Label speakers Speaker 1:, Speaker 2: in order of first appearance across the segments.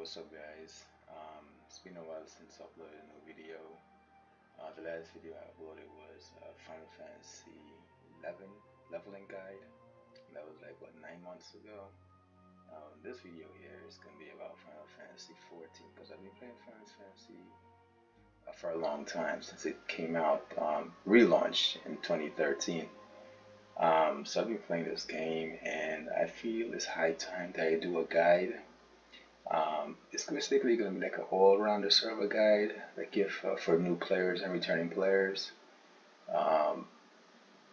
Speaker 1: What's up, guys? It's been a while since I uploaded a new video. The last video I uploaded was Final Fantasy 11 leveling guide. That was like, what, 9 months ago? This video here is going to be about Final Fantasy 14 because I've been playing Final Fantasy for a long time since it came out, relaunched in 2013. So I've been playing this game and I feel it's high time that I do a guide. It's basically going to be like an all-rounder server guide, like if for new players and returning players.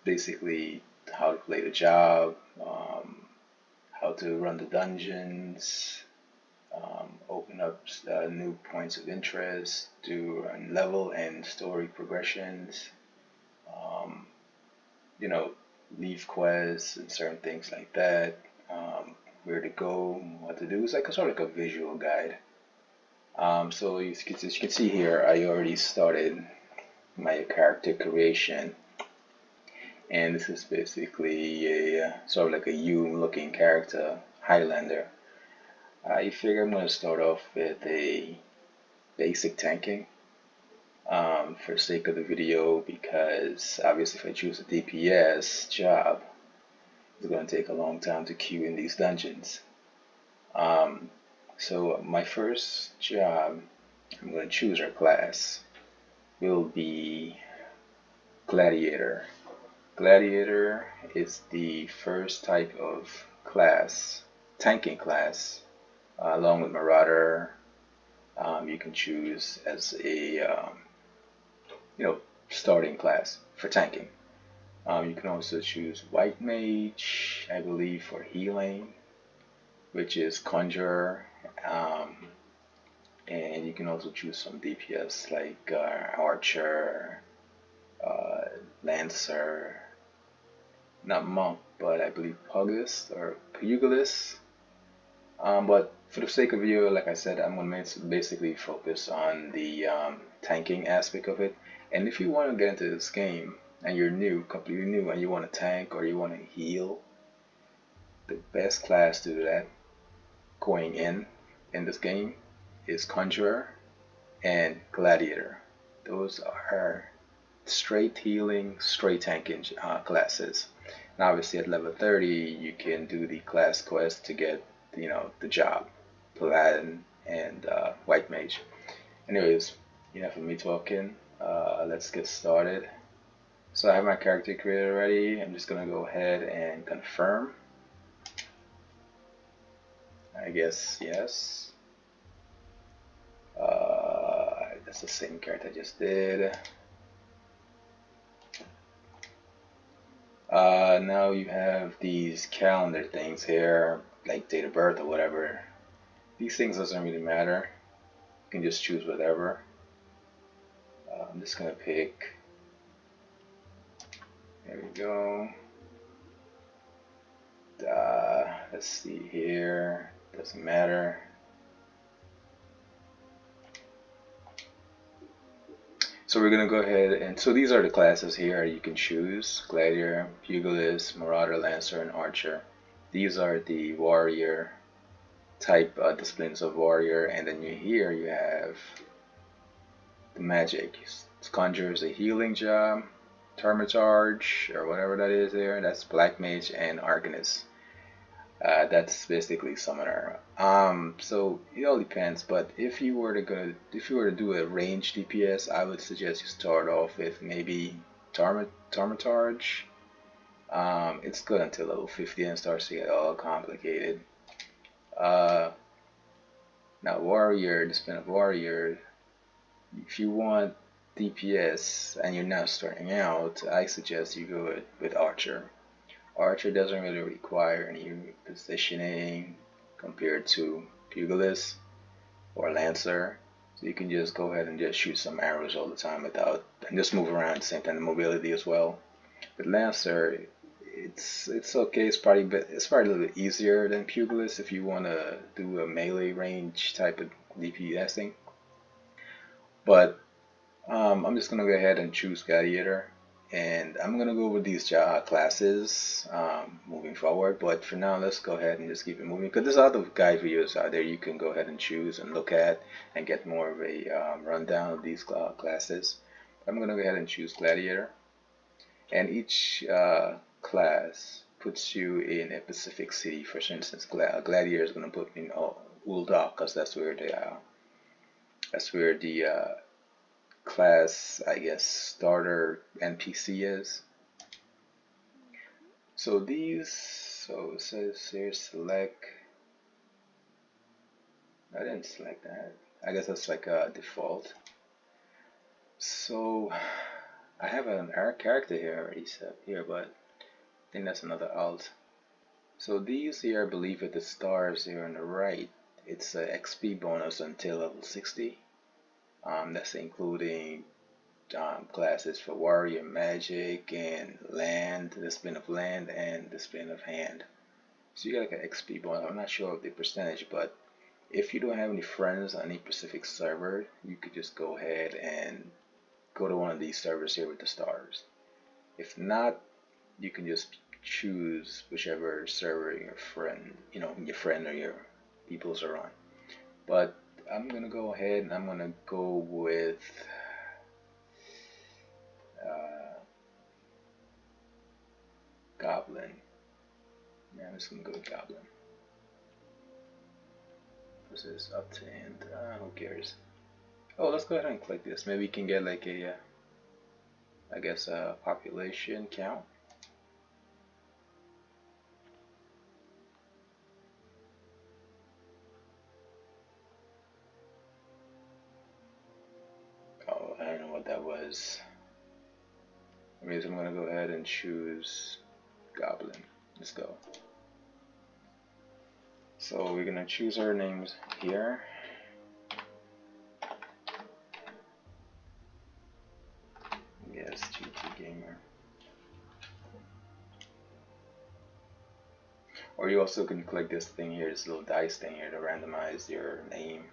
Speaker 1: Basically, how to play the job, how to run the dungeons, open up new points of interest, do level and story progressions, um, you know, leave quests and certain things like that. Where to go, what to do. It's like a sort of like a visual guide. So as you can see here, I already started my character creation, and this is basically a sort of like a U-looking character, Highlander. I figure I'm going to start off with a basic tanking for the sake of the video, because obviously if I choose a DPS job, it's going to take a long time to queue in these dungeons. So my first job, I'm going to choose our class, will be Gladiator. Gladiator is the first type of class, tanking class, along with Marauder. You can choose as a starting class for tanking. You can also choose White Mage, I believe, for healing, which is Conjurer, and you can also choose some DPS like Archer, Lancer, not Monk, but I believe Pugilist or Pugilist. But for the sake of video, like I said, I'm going to basically focus on the tanking aspect of it. And if you want to get into this game, and you're new, completely new, and you want to tank or you want to heal, the best class to do that going in this game is Conjurer and Gladiator. Those are straight healing, straight tanking classes. Now obviously at level 30 you can do the class quest to get the job, Paladin and White Mage. Anyways, enough of me talking. Let's get started. So I have my character created already. I'm just gonna go ahead and confirm. I guess yes. That's the same character I just did. Now you have these calendar things here, like date of birth or whatever. These things doesn't really matter. You can just choose whatever. I'm just gonna pick. There we go. Let's see here. Doesn't matter. So we're gonna go ahead and so these are the classes here you can choose: Gladiator, Pugilist, Marauder, Lancer, and Archer. These are the warrior type disciplines of warrior, and then here you have the magic. Conjurer is a healing job. Thaumaturge, or whatever that is there, that's Black Mage, and Arcanist. That's basically Summoner. So it all depends, but if you were to do a range DPS, I would suggest you start off with maybe Thaumaturge. It's good until level 50 and starts to get all complicated. Now Warrior, discipline of Warrior, if you want DPS and you're not starting out, I suggest you go with Archer. Archer doesn't really require any positioning compared to Pugilist or Lancer, so you can just go ahead and just shoot some arrows all the time and just move around at the same time, the mobility as well. With Lancer, it's okay. It's probably a little bit easier than Pugilist if you want to do a melee range type of DPS thing. But I'm just gonna go ahead and choose Gladiator, And I'm gonna go over these classes moving forward. But for now, let's go ahead and just keep it moving because there's other guide videos out there you can go ahead and choose and look at and get more of a rundown of these classes. I'm gonna go ahead and choose Gladiator, and each class puts you in a specific city. For instance, Gladiator is gonna put me in Ul'dah because that's where the class, I guess, starter NPC is. So it says here select. I didn't select that. I guess that's like a default. So I have an arc character here already set here, but I think that's another alt. So these here, I believe with the stars here on the right, it's a XP bonus until level 60. That's including classes for warrior, magic, and land, the spin of land, and the spin of hand. So you got like an XP bonus. I'm not sure of the percentage, but if you don't have any friends on any specific server, you could just go ahead and go to one of these servers here with the stars. If not, you can just choose whichever server your friend, your friend or your peoples are on. But I'm gonna go ahead and I'm gonna go with Goblin. Yeah, I'm just gonna go with Goblin. This is up to end. Who cares? Oh, let's go ahead and click this. Maybe you can get like a, I guess, a population count. Oh, I don't know what that was. I mean, I'm gonna go ahead and choose Goblin. Let's go. So we're gonna choose our names here. Yes, GT Gamer. Or you also can click this thing here, this little dice thing here to randomize your name.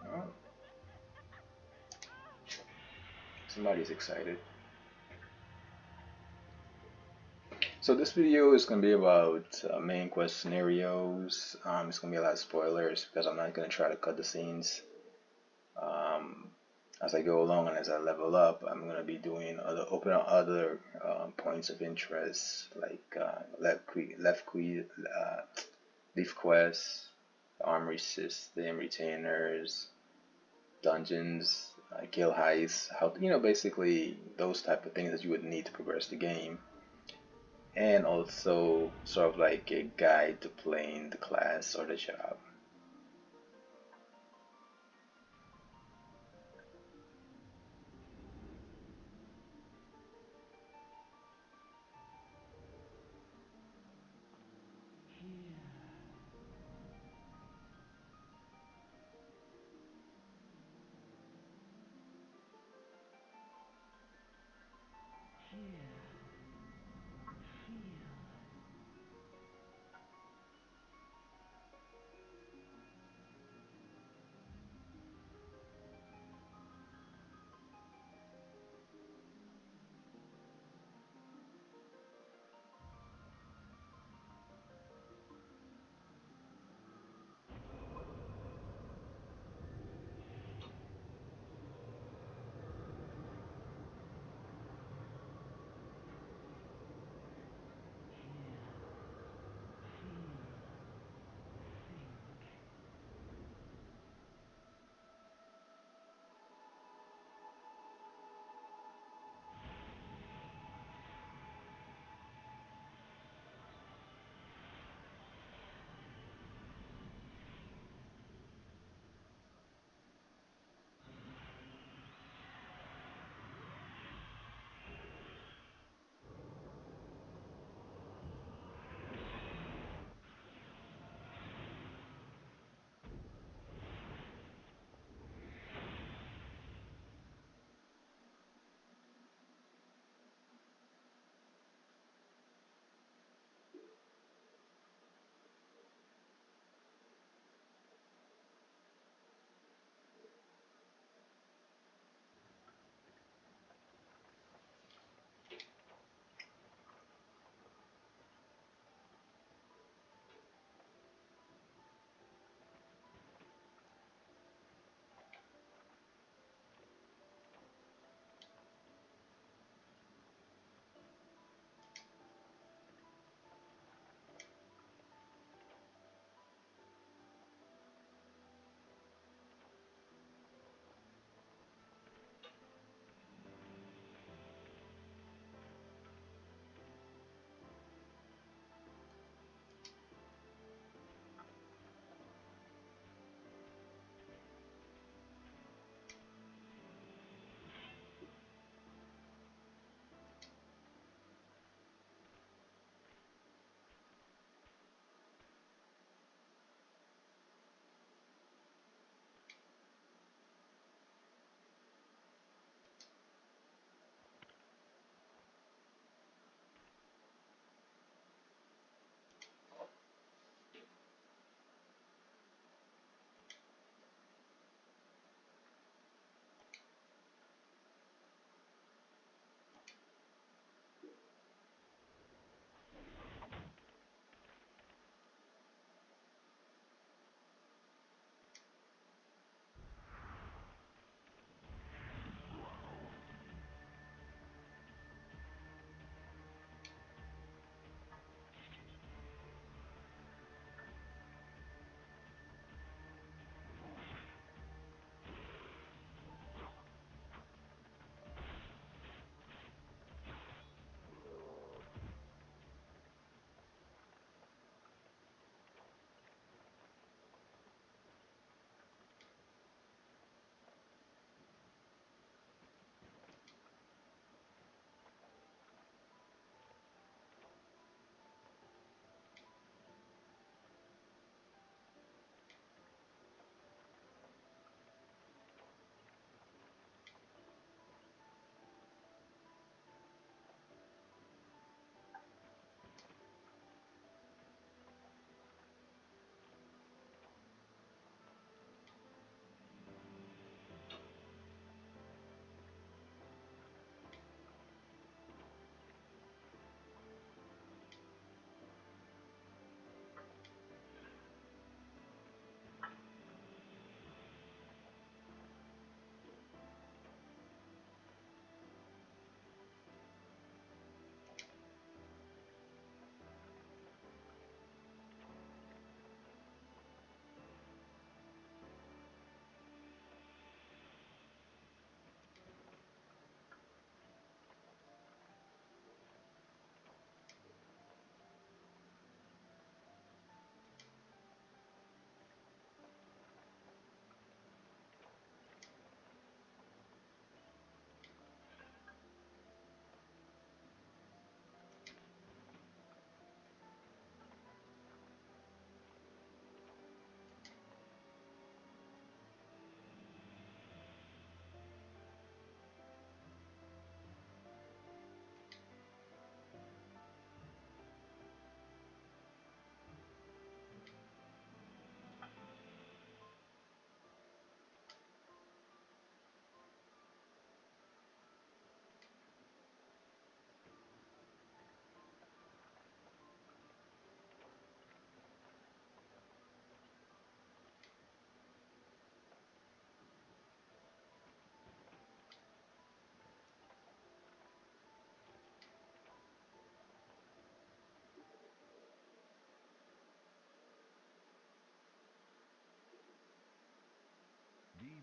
Speaker 1: Oh. Somebody's excited. So this video is going to be about main quest scenarios. It's going to be a lot of spoilers because I'm not going to try to cut the scenes. As I go along and as I level up, I'm going to be doing open up other points of interest like leaf quests, armory system, retainers, dungeons, kill heists, how basically those type of things that you would need to progress the game. And also sort of like a guide to playing the class or the job.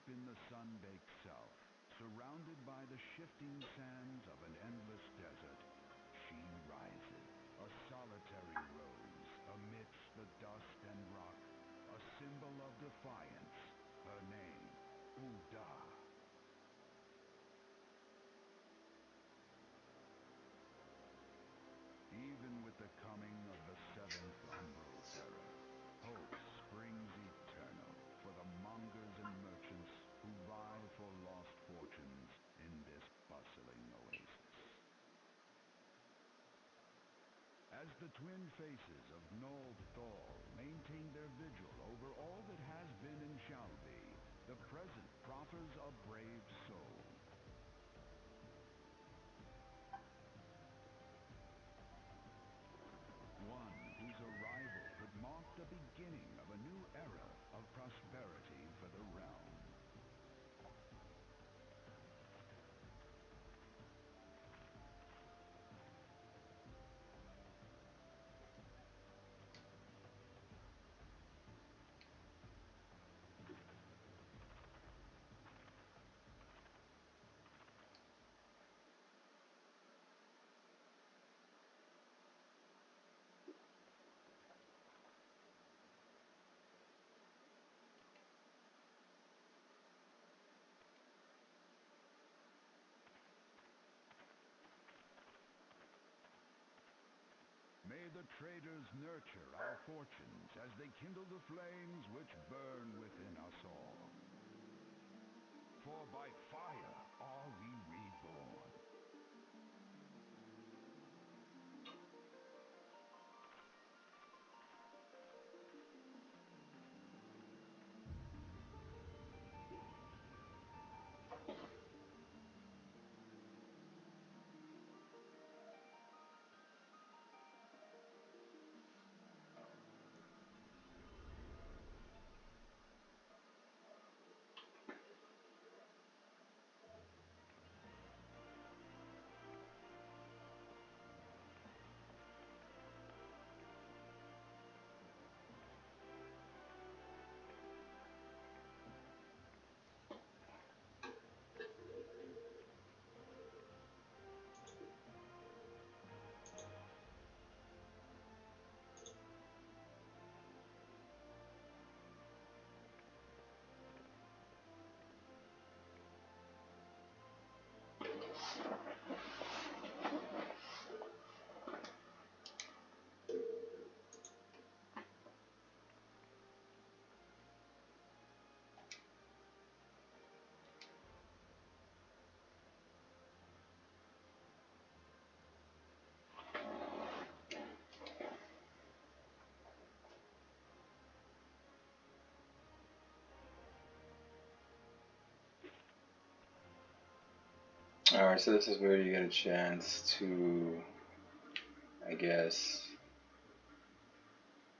Speaker 2: in the sun-baked south, surrounded by the shifting sands of an endless desert, she rises, a solitary rose amidst the dust and rock, a symbol of defiance, her name, Uda. Even with the coming of the seventh Umbral Terror, hope springs eternal for the mongers and merchants who vie for lost fortunes in this bustling oasis. As the twin faces of Nold Thal maintain their vigil over all that has been and shall be, the present proffers a brave soul. One whose arrival could mark the beginning of a new era of prosperity for the realm. May the traders nurture our fortunes as they kindle the flames which burn within us all. For by fire are we reborn.
Speaker 1: Alright, so this is where you get a chance to, I guess,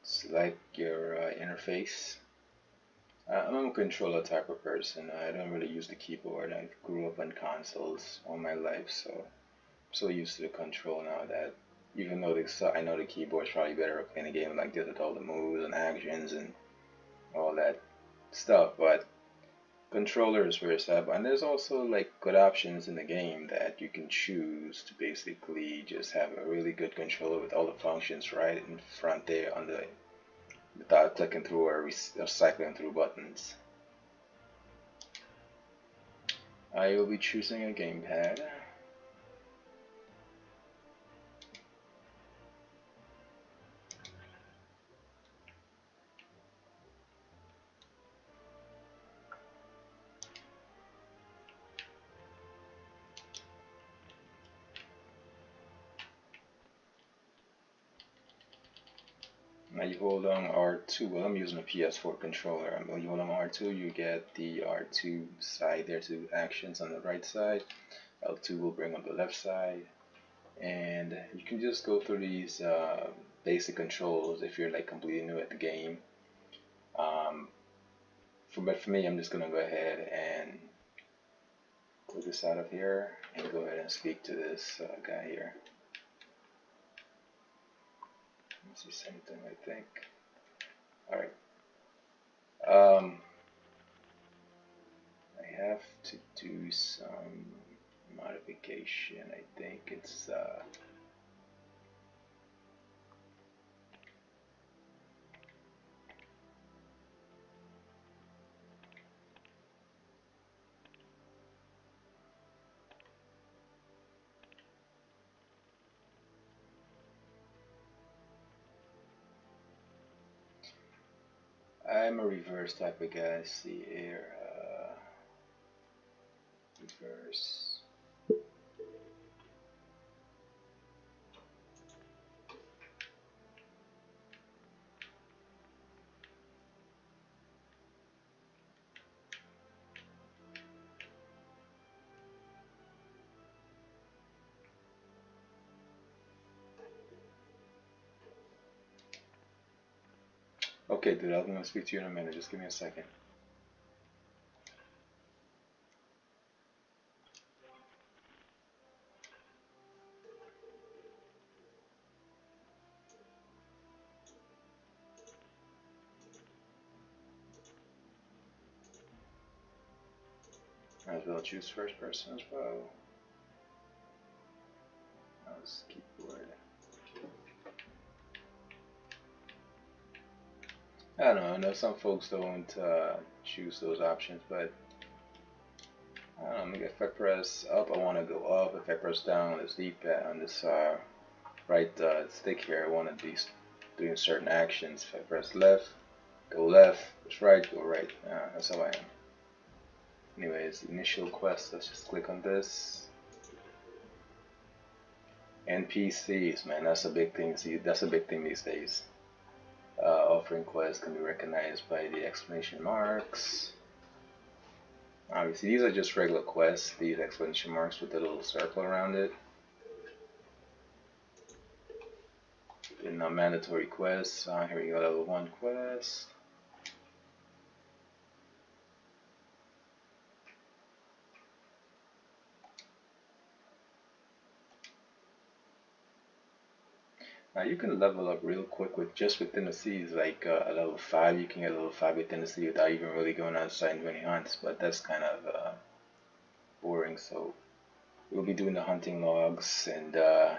Speaker 1: select your interface. I'm a controller type of person. I don't really use the keyboard. I grew up on consoles all my life, so I'm so used to the control now that even though I know the keyboard's probably better at playing a game like this with all the moves and actions and all that stuff, but controller is where it's at. And there's also like good options in the game that you can choose to basically just have a really good controller with all the functions right in front there on the without clicking through or cycling through buttons. I will be choosing a gamepad. Now you hold on R2. Well, I'm using a PS4 controller. When you hold on R2, you get the R2 side there to actions on the right side. L2 will bring up the left side. And you can just go through these basic controls if you're like completely new at the game. But for me, I'm just gonna go ahead and click this out of here and go ahead and speak to this guy here. It's the same thing, I think. All right. do some modification. I think it's I'm a reverse type of guy. See here, reverse. Okay, dude, I'm gonna speak to you in a minute. Just give me a second. Might as well choose first person as well. Mouse keyboard. I don't know. I know some folks don't choose those options, but I don't know. If I press up, I want to go up. If I press down on this D-pad, on this right stick here, I want to be doing certain actions. If I press left, go left. Press right, go right. That's how I am. Anyways, initial quest. Let's just click on this. NPCs, man, that's a big thing. See, that's a big thing these days. Offering quests can be recognized by the exclamation marks. Obviously, these are just regular quests, these exclamation marks with a little circle around it. Then mandatory quests. Here we go, level 1 quest. Now you can level up real quick with just within the seas, like a level 5. You can get level 5 within the sea without even really going outside and doing any hunts, but that's kind of boring. So we'll be doing the hunting logs and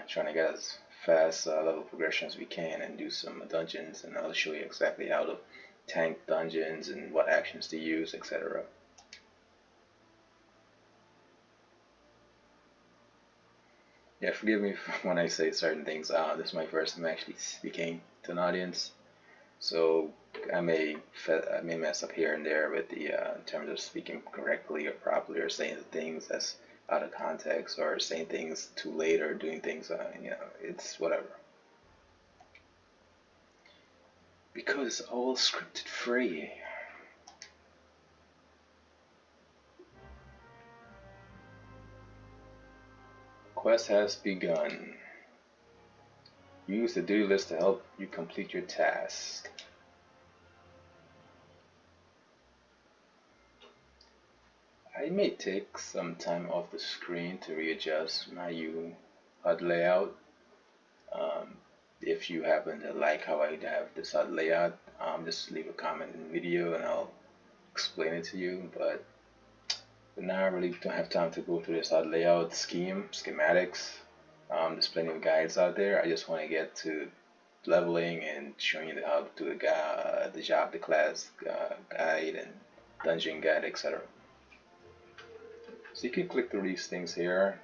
Speaker 1: trying to get as fast level progression as we can and do some dungeons, and I'll show you exactly how to tank dungeons and what actions to use, etc. Yeah, forgive me when I say certain things. This is my first time actually speaking to an audience, so I may mess up here and there with the in terms of speaking correctly or properly, or saying things that's out of context, or saying things too late, or doing things it's whatever. Because it's all scripted free. Quest has begun. Use the do list to help you complete your task. I may take some time off the screen to readjust my HUD layout. If you happen to like how I have this HUD layout, just leave a comment in the video and I'll explain it to you. But now I really don't have time to go through this HUD layout schematics. There's plenty of guides out there. I just want to get to leveling and showing you how to do the job, the class guide, and dungeon guide, etc. So you can click through these things here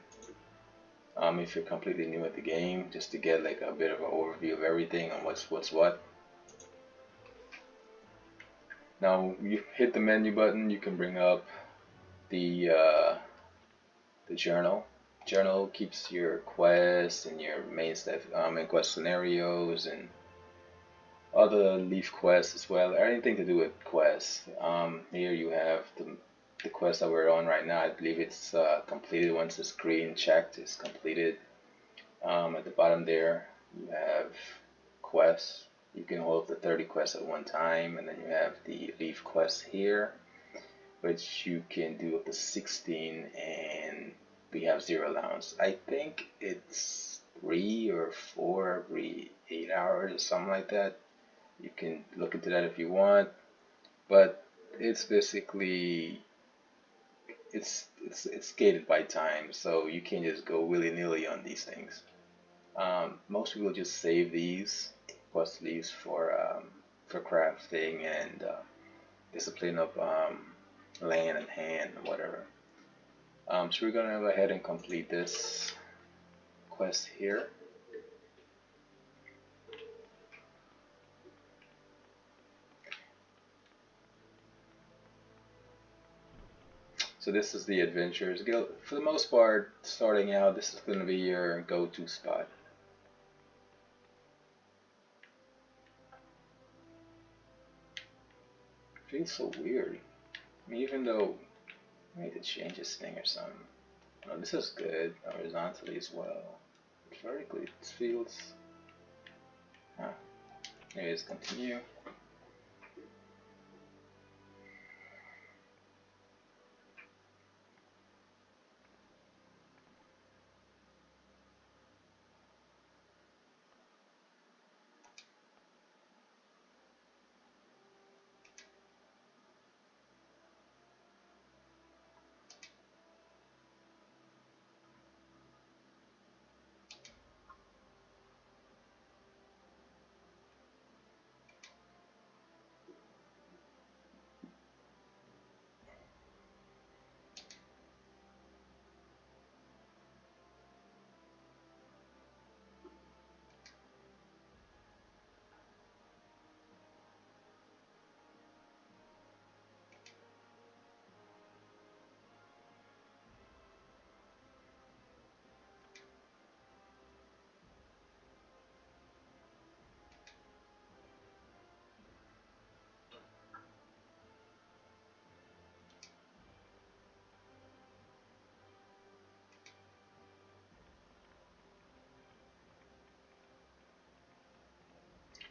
Speaker 1: if you're completely new at the game, just to get like a bit of an overview of everything and what's what. Now you hit the menu button, you can bring up the journal. Journal keeps your quests and your main stuff, and quest scenarios and other leaf quests as well, anything to do with quests. Here you have the quest that we're on right now. I believe it's completed once the screen checked is completed. At the bottom there you have quests. You can hold up to 30 quests at one time, and then you have the leaf quests here, which you can do up to 16, and we have 0 allowance. I think it's 3 or 4 every 8 hours or something like that. You can look into that if you want, but it's basically it's gated by time, so you can't just go willy-nilly on these things. Most people just save these quest leaves for crafting and discipline of land and hand and whatever. So we're gonna go ahead and complete this quest here. So this is the Adventurers Guild. For the most part, starting out, this is going to be your go-to spot. It feels so weird. I mean, even though I need to change this thing or something. Oh, this is good horizontally as well. Vertically, it feels. Huh. Anyways, continue.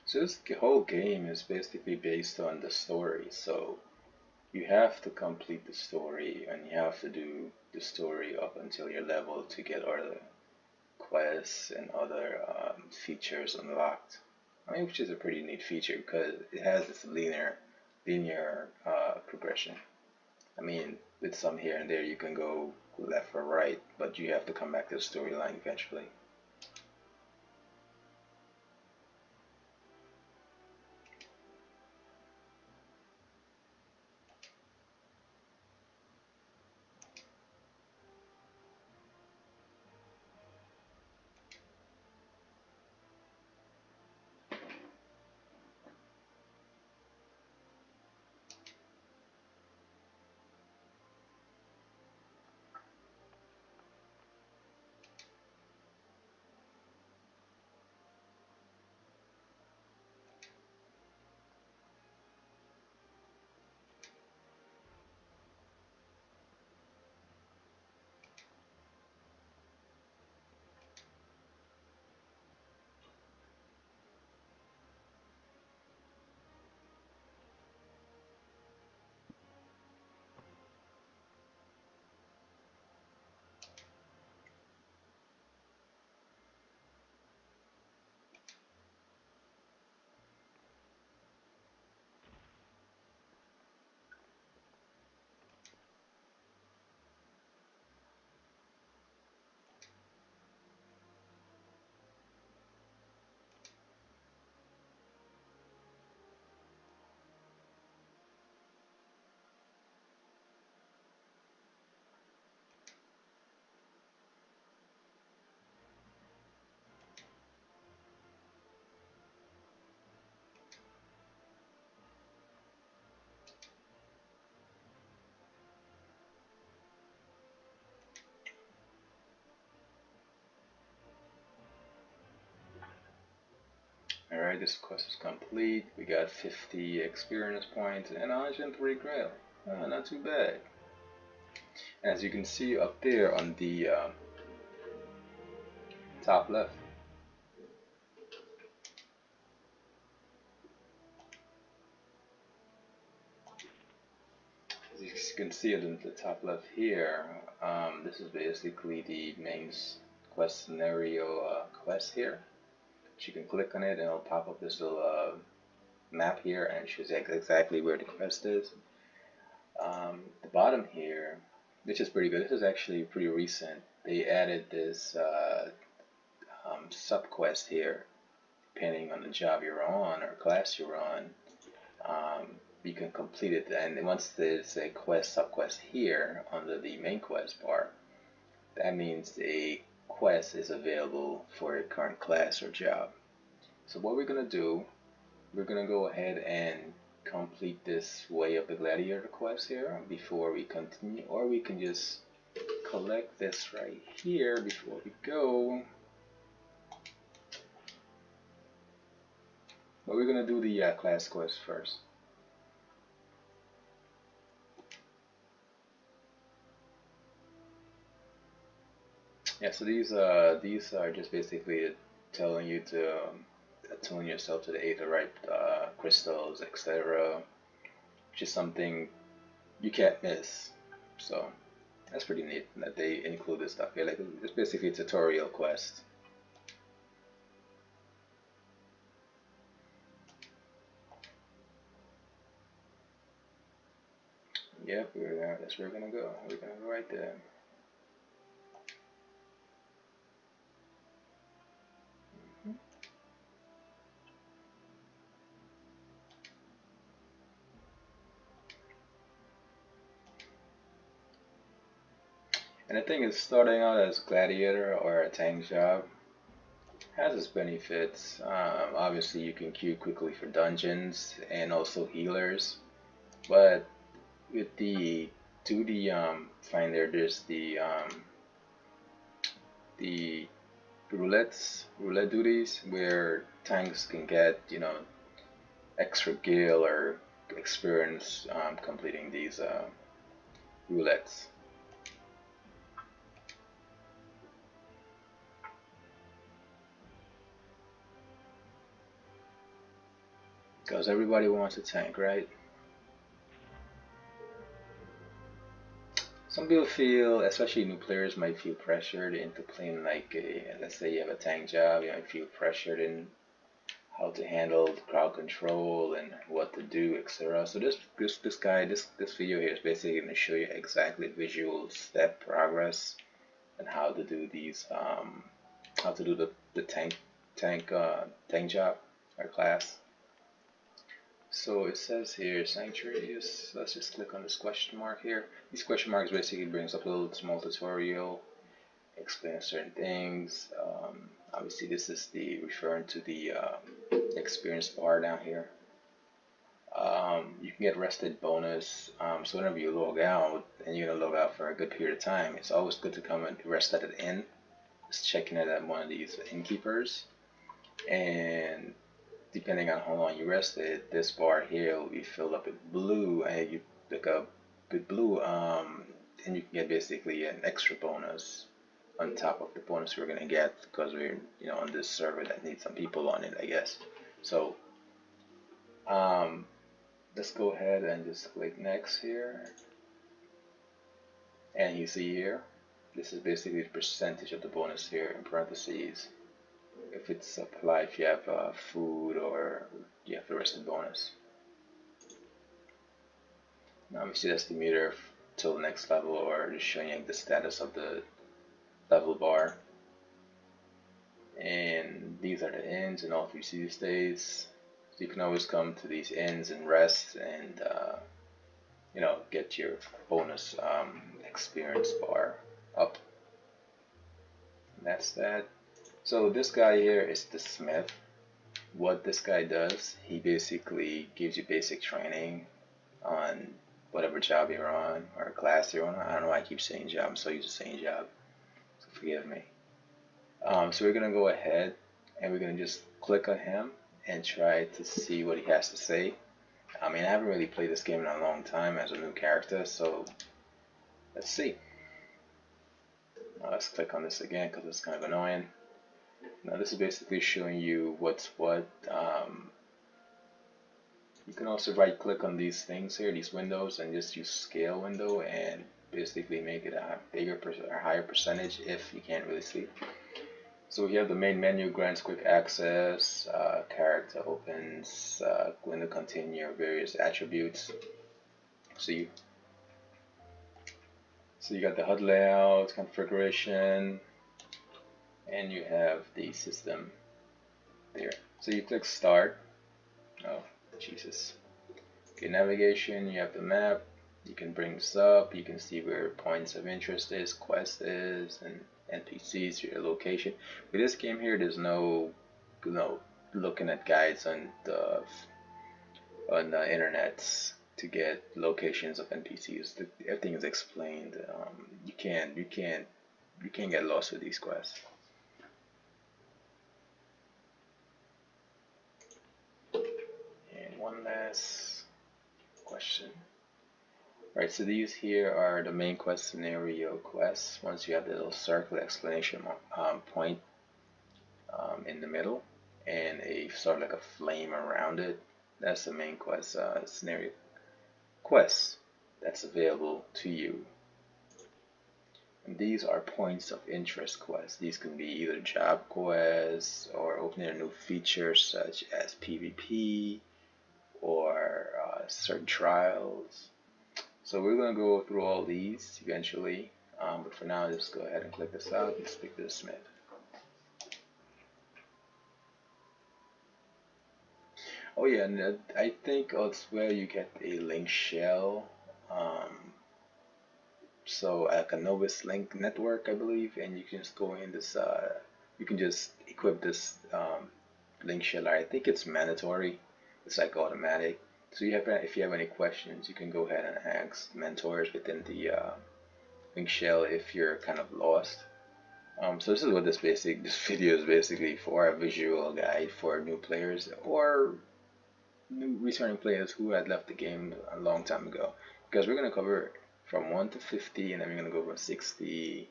Speaker 1: So this whole game is basically based on the story. So you have to complete the story, and you have to do the story up until your level to get other quests and other features unlocked. I mean, which is a pretty neat feature because it has this linear progression. I mean, with some here and there, you can go left or right, but you have to come back to the storyline eventually. Alright, this quest is complete. We got 50 experience points and 103 grail. Not too bad. As you can see up there on the top left, as you can see on the top left here, this is basically the main quest scenario quest here. So you can click on it and it'll pop up this little map here and it shows exactly where the quest is. The bottom here which is pretty good. This is actually pretty recent. They added this sub quest here, depending on the job you're on or class you're on. Um, you can complete it, and once there's a quest sub quest here under the main quest bar, that means a quest is available for a current class or job. So what we're gonna do, we're gonna go ahead and complete this Way of the Gladiator quest here before we continue, or we can just collect this right here before we go. But we're gonna do the class quest first. Yeah, so these are just basically telling you to attune yourself to the aetherite crystals, etc., which is something you can't miss. So that's pretty neat that they include this stuff here. Like, it's basically a tutorial quest. Yep, that's where we're gonna go. We're gonna go right there. And the thing is, starting out as gladiator or a tank job has its benefits. Obviously, you can queue quickly for dungeons and also healers, but with the duty finder, there's the roulette duties where tanks can get, you know, extra gil or experience completing these roulettes. Because everybody wants a tank, right? Some people feel, especially new players, might feel pressured into playing like a, let's say you have a tank job, you might feel pressured in how to handle crowd control and what to do, etc. So this video here is basically going to show you exactly visual step progress and how to do these how to do the tank job or class. So it says here Scenerios. Let's just click on this question mark here. These question marks basically brings up a little small tutorial, explains certain things. Obviously, this is the referring to the experience bar down here. You can get rested bonus. So whenever you log out and you're gonna log out for a good period of time, it's always good to come and rest at an inn. Just checking it at one of these innkeepers, and depending on how long you rested, this bar here will be filled up with blue, and you pick up with blue, and you can get basically an extra bonus on top of the bonus we're gonna get because we're, you know, on this server that needs some people on it, I guess. So let's go ahead and just click next here, and you see here, this is basically the percentage of the bonus here in parentheses. If it's applied, if you have food or you have the rested bonus. Now we see that's the meter till the next level, or just showing you the status of the level bar. And these are the inns and all 3 city states. So you can always come to these inns and rest and you know, get your bonus experience bar up. And that's that. So this guy here is the smith. What this guy does, he basically gives you basic training on whatever job you're on or class you're on. I don't know why I keep saying job. I'm so used to saying job, so forgive me. So we're gonna go ahead and we're gonna just click on him and try to see what he has to say. I mean, I haven't really played this game in a long time as a new character, so let's see. Now let's click on this again because it's kind of annoying. Now this is basically showing you what's what. You can also right click on these things here, these windows, and just use scale window and basically make it a bigger or higher percentage if you can't really see. So we have the main menu grants quick access, character opens, window contain your various attributes. So So you got the HUD layout, configuration, and you have the system there. So you click start. Oh, Jesus. Okay, navigation, you have the map. You can bring this up. You can see where points of interest is, quest is, and NPCs, your location. With this game here, there's no, looking at guides on the internet to get locations of NPCs. Everything is explained. You can't get lost with these quests. And one last question. Right, so these here are the main quest scenario quests. Once you have the little circle explanation point in the middle and a sort of like a flame around it, that's the main quest scenario quest that's available to you. And these are points of interest quests. These can be either job quests or opening a new feature such as PvP or certain trials. So we're going to go through all these eventually, but for now, just go ahead and click this out and speak to the Smith. Oh yeah, and I think it's where you get a link shell. So like a Novus link network, I believe, and you can just go in this. You can just equip this link shell. I think it's mandatory. It's like automatic. So if you have any questions, you can go ahead and ask mentors within the link shell if you're kind of lost. So this is what this video is basically for, a visual guide for new players or new returning players who had left the game a long time ago. Because we're gonna cover from 1 to 50, and then we're gonna go from 60,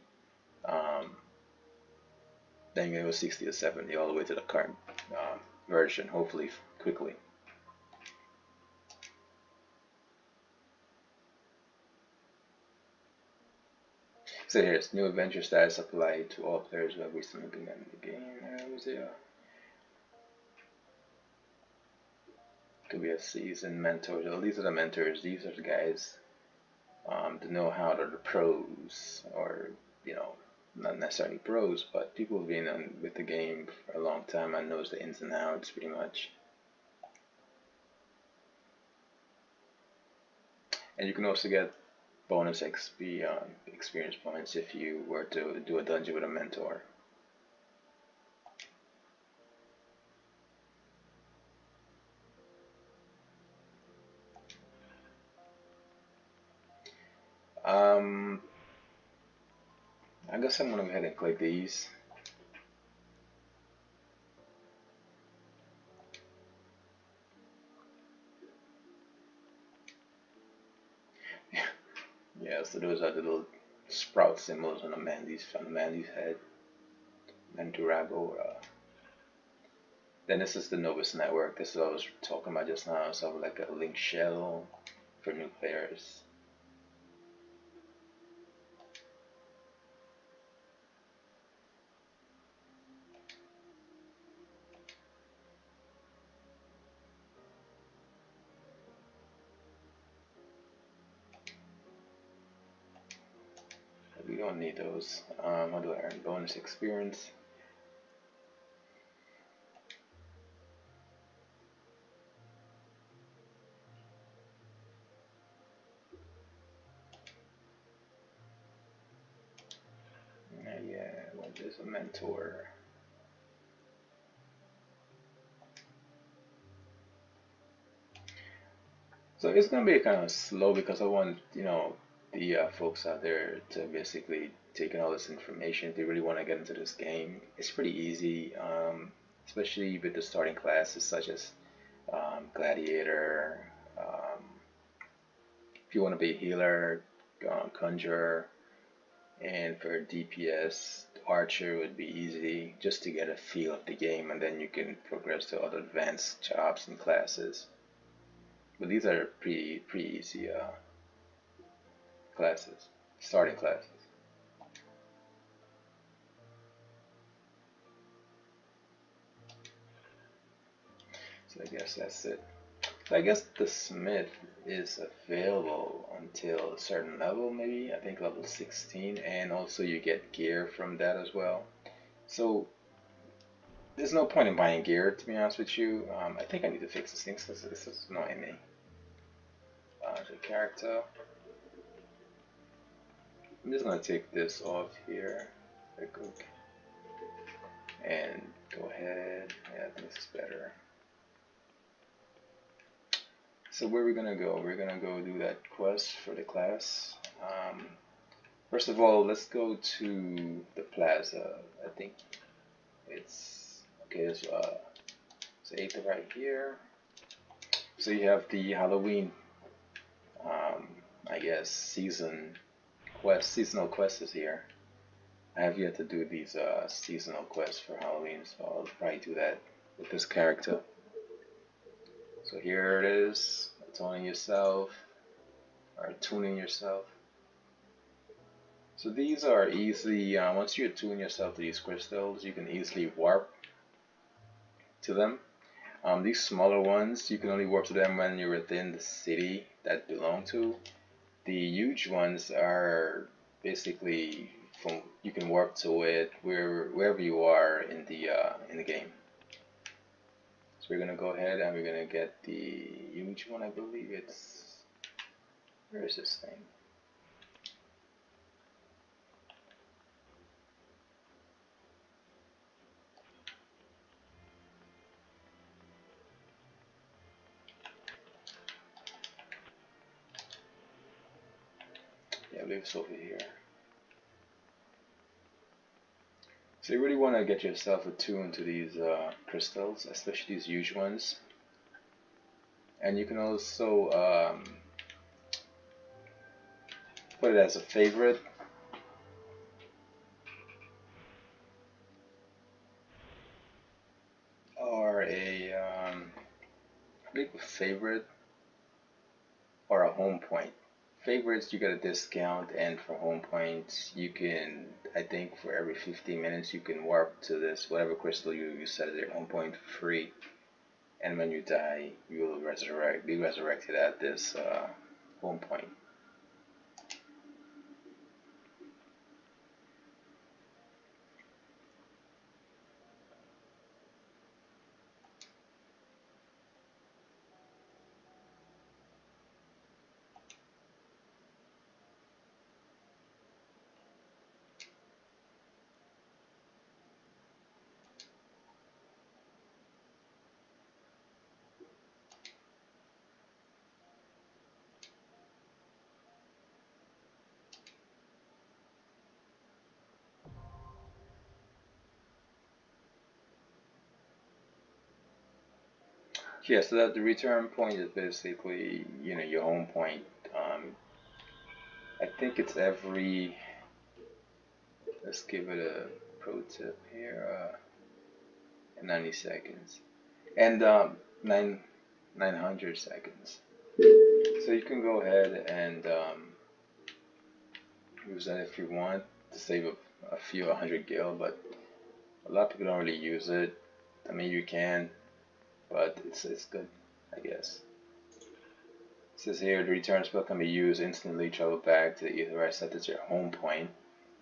Speaker 1: then you're gonna go 60 to 70, all the way to the current version, hopefully quickly. So here's new adventure status applied to all players who have recently begun the game. Could be a seasoned mentor. So these are the mentors. These are the guys to know how to the pros, or not necessarily pros, but people who've been with the game for a long time and knows the ins and outs pretty much. And you can also get bonus XP experience points if you were to do a dungeon with a mentor. I guess I'm gonna go ahead and click these. Yeah, so those are the little sprout symbols on the Mandy's head. Mandurago. Then this is the Novus network. This is what I was talking about just now. So like a link shell for new players. We don't need those. How do I earn bonus experience? Yeah, what is a mentor? So it's gonna be kind of slow because I want the folks out there to basically take in all this information if they really want to get into this game. It's pretty easy, especially with the starting classes such as Gladiator. If you want to be a healer, Conjurer, and for DPS, Archer would be easy just to get a feel of the game, and then you can progress to other advanced jobs and classes. But these are pretty easy classes, starting classes. So I guess that's it. So I guess the Smith is available until a certain level, maybe I think level 16, and also you get gear from that as well. So there's no point in buying gear, to be honest with you. I think I need to fix this thing because this is annoying me. The character. I'm just gonna take this off here. And go ahead. Yeah, I think this is better. So where are we gonna go? We're gonna go do that quest for the class. First of all, let's go to the plaza. I think it's okay. There's it's 8th right here. So you have the Halloween, I guess, seasonal quests is here. I have yet to do these seasonal quests for Halloween, so I'll probably do that with this character. So here it is, toning yourself, or tuning yourself. So these are easily, once you attune yourself to these crystals, you can easily warp to them. These smaller ones, you can only warp to them when you're within the city that belong to. The huge ones are basically you can warp to it wherever you are in the game. So we're gonna go ahead and we're gonna get the huge one. I believe it's, where is this thing? Yeah, I believe it's over here. So you really want to get yourself attuned to these crystals, especially these huge ones. And you can also put it as a favorite. Or I believe a favorite or a home point. Favorites you get a discount, and for home points you can, I think for every 15 minutes you can warp to this whatever crystal you set as your home point free, and when you die you will be resurrected at this home point. Yeah, so that the return point is basically, your home point. I think it's every, let's give it a pro tip here, 90 seconds. And 900 seconds. So you can go ahead and use that if you want to save a few 100 gil, but a lot of people don't really use it. I mean, you can, but it's good, I guess. It says here the return spell can be used instantly. Travel back to the Aetheryte set as your home point.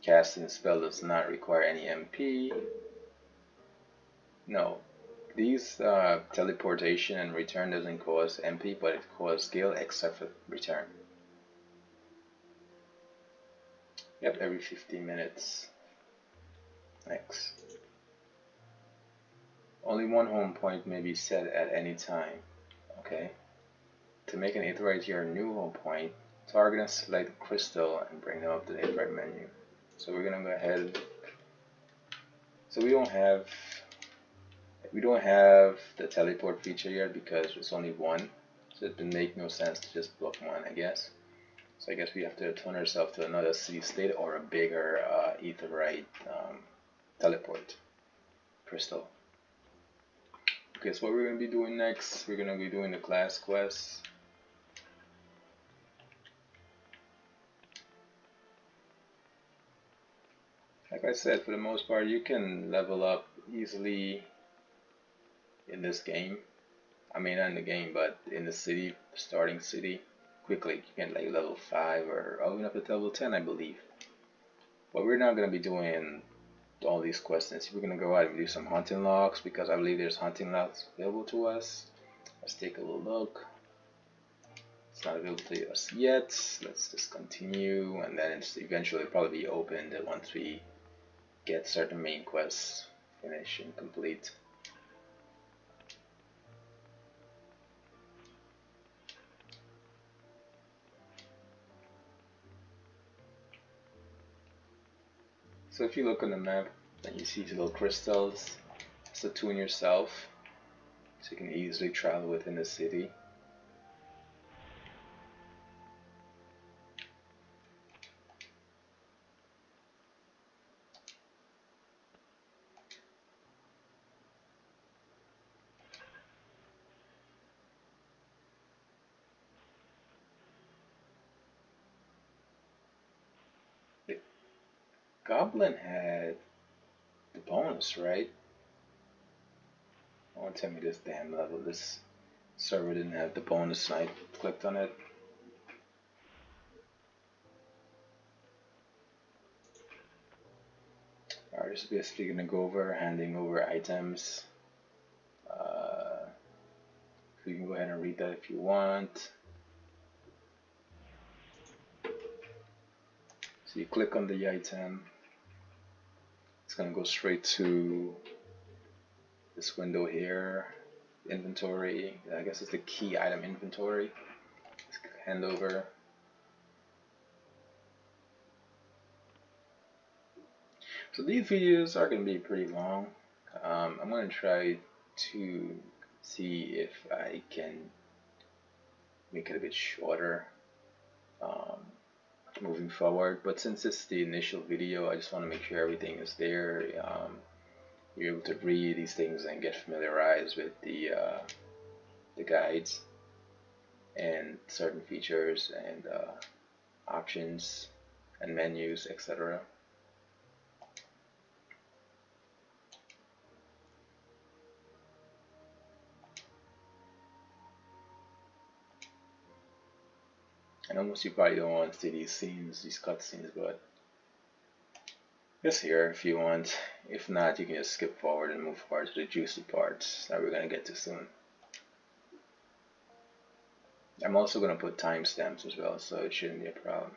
Speaker 1: Casting the spell does not require any MP. No, these teleportation and return doesn't cost MP, but it costs skill except for return. Yep, every 15 minutes. Next. Only one home point may be set at any time. Okay. To make an Aetheryte your new home point, target and select a crystal and bring them up to the Aetheryte menu. So we're gonna go ahead. So we don't have the teleport feature yet because it's only one. So it would make no sense to just block one, I guess. So I guess we have to turn ourselves to another city state or a bigger Aetheryte teleport crystal. Okay, so what we're going to be doing next, we're going to be doing the class quest. Like I said, for the most part, you can level up easily in this game. I mean, not in the game, but in the city, starting city, quickly you can like level 5 or even up to level 10, I believe. But we're not gonna be doing all these quests. We're gonna go out and do some hunting logs because I believe there's hunting logs available to us. Let's take a little look. It's not available to us yet. Let's just continue, and then it's eventually probably be opened once we get certain main quests finished and complete. So if you look on the map, then you see these little crystals. So tune yourself, so you can easily travel within the city. The Goblin had the bonus, right? Oh, tell me this damn level. This server didn't have the bonus, and I clicked on it. Alright, just basically gonna go over handing over items. So you can go ahead and read that if you want. So you click on the item. It's gonna go straight to this window here. Inventory. I guess it's the key item inventory. Let's hand over. So these videos are going to be pretty long. I'm going to try to see if I can make it a bit shorter moving forward. But since it's the initial video, I just want to make sure everything is there. You're able to read these things and get familiarized with the guides and certain features and options and menus, etc. And almost you probably don't want to see these scenes, these cutscenes, but just here if you want. If not, you can just skip forward and move forward to the juicy parts that we're going to get to soon. I'm also going to put timestamps as well, so it shouldn't be a problem.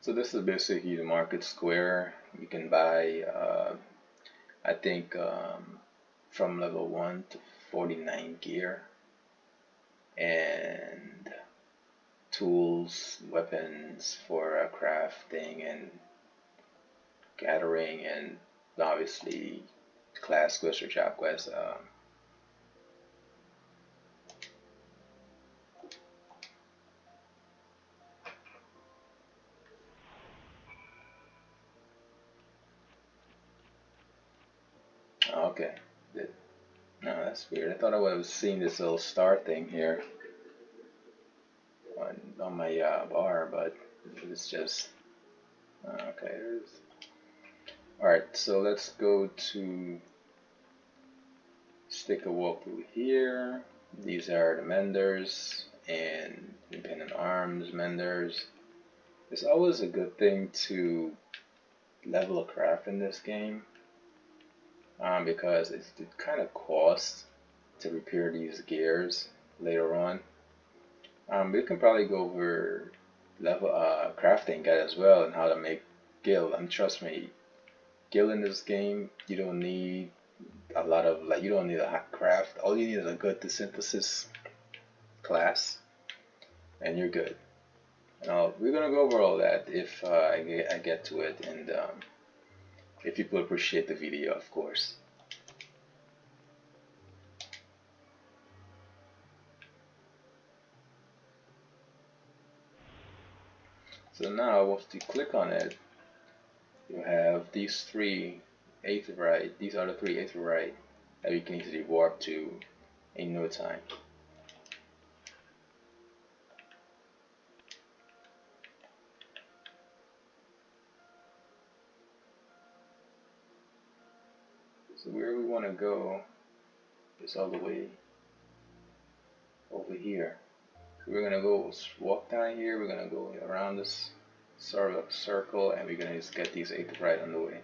Speaker 1: So this is basically the market square. You can buy, I think, from level 1 to 49 gear and tools, weapons for crafting and gathering, and obviously class quests or job quests. Okay, no, that's weird. I thought I was seeing this little star thing here on my bar, but it's just okay. There's Alright, so let's go to stick a walkthrough here. These are the menders and independent arms menders. It's always a good thing to level a craft in this game because it kind of costs to repair these gears later on. We can probably go over level crafting guide as well and how to make gil. And trust me, gil in this game, you don't need a lot of you don't need a hot craft. All you need is a good synthesis class, and you're good. And we're gonna go over all that if I get to it, and if people appreciate the video, of course. So now, once you click on it, you have these three aetheryte. These are the three aetheryte that you can easily warp to in no time. So where we want to go is all the way over here. So we're gonna go walk down here. We're gonna go around this sort of circle, and we're gonna just get these 8 right on the way.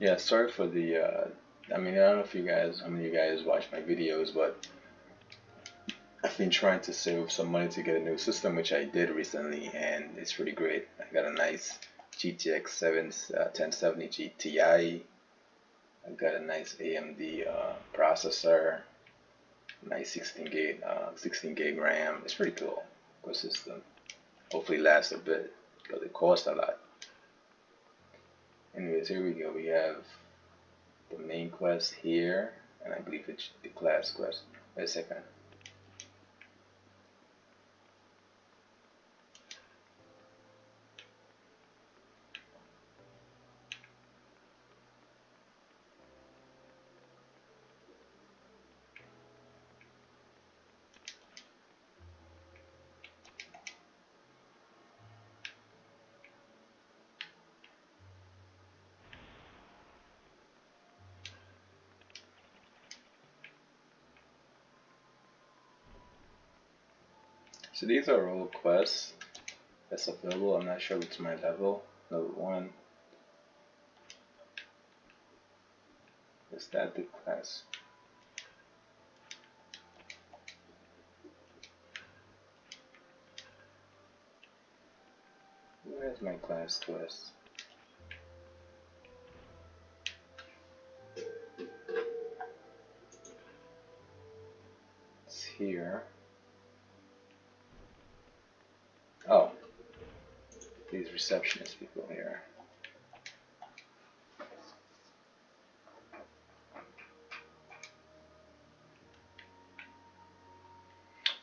Speaker 1: Yeah, sorry for the. I mean, I don't know if you guys, how many of you guys watch my videos, but I've been trying to save some money to get a new system, which I did recently, and it's pretty great. I got a nice GTX 1070 Ti. I got a nice AMD processor, nice 16 gig RAM. It's pretty cool. Good system. Hopefully lasts a bit because it costs a lot. Anyways, here we go. We have the main quest here, and I believe it's the class quest. Wait a second. So these are all quests that's available. I'm not sure what's my level. Level 1. Is that the class? Where's my class quest? It's here. Oh, these receptionist people here.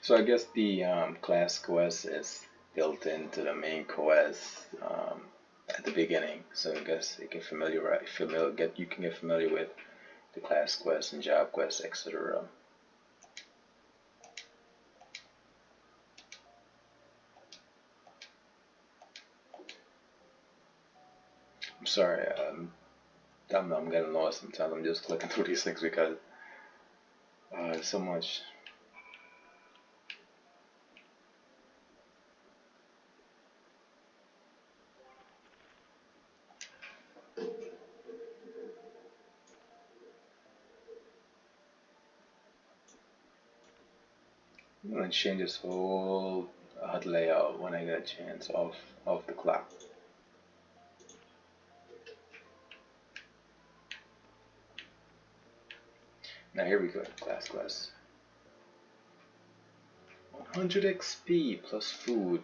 Speaker 1: So I guess the class quest is built into the main quest at the beginning. So I guess you can you can get familiar with the class quest and job quest, etc. I'm sorry, I'm getting lost sometimes. I'm just clicking through these things because there's so much. I'm gonna change this whole HUD layout when I get a chance off the clock. Now here we go, class quest. 100 XP plus food.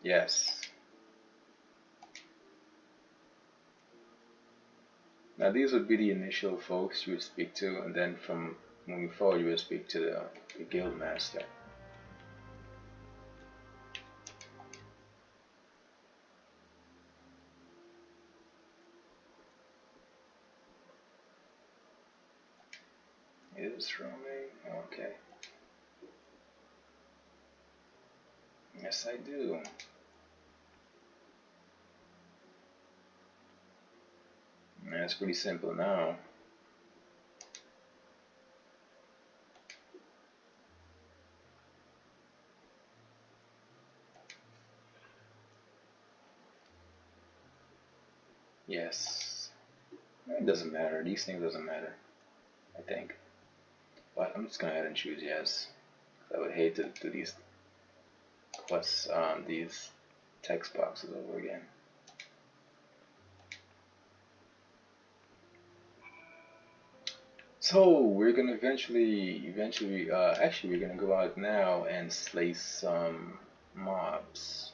Speaker 1: Yes. Now these would be the initial folks you would speak to, and then from moving forward you would speak to the guild master. Is roaming? Okay. Yes, I do. That's pretty simple now. Yes. It doesn't matter. These things doesn't matter, I think. But I'm just gonna go ahead and choose yes. I would hate to do these quests on these text boxes over again. So we're gonna actually we're gonna go out now and slay some mobs,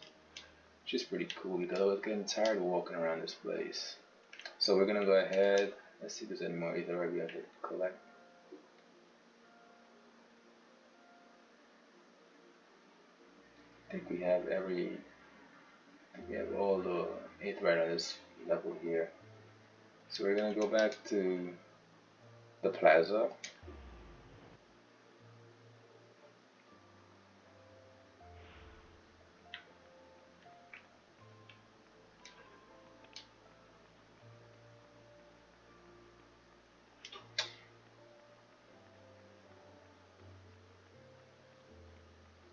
Speaker 1: which is pretty cool because I was getting tired of walking around this place. So we're gonna go ahead. Let's see if there's any more either we have to collect. I think we have every We have all the 8 right on this level here. So we're gonna go back to the plaza.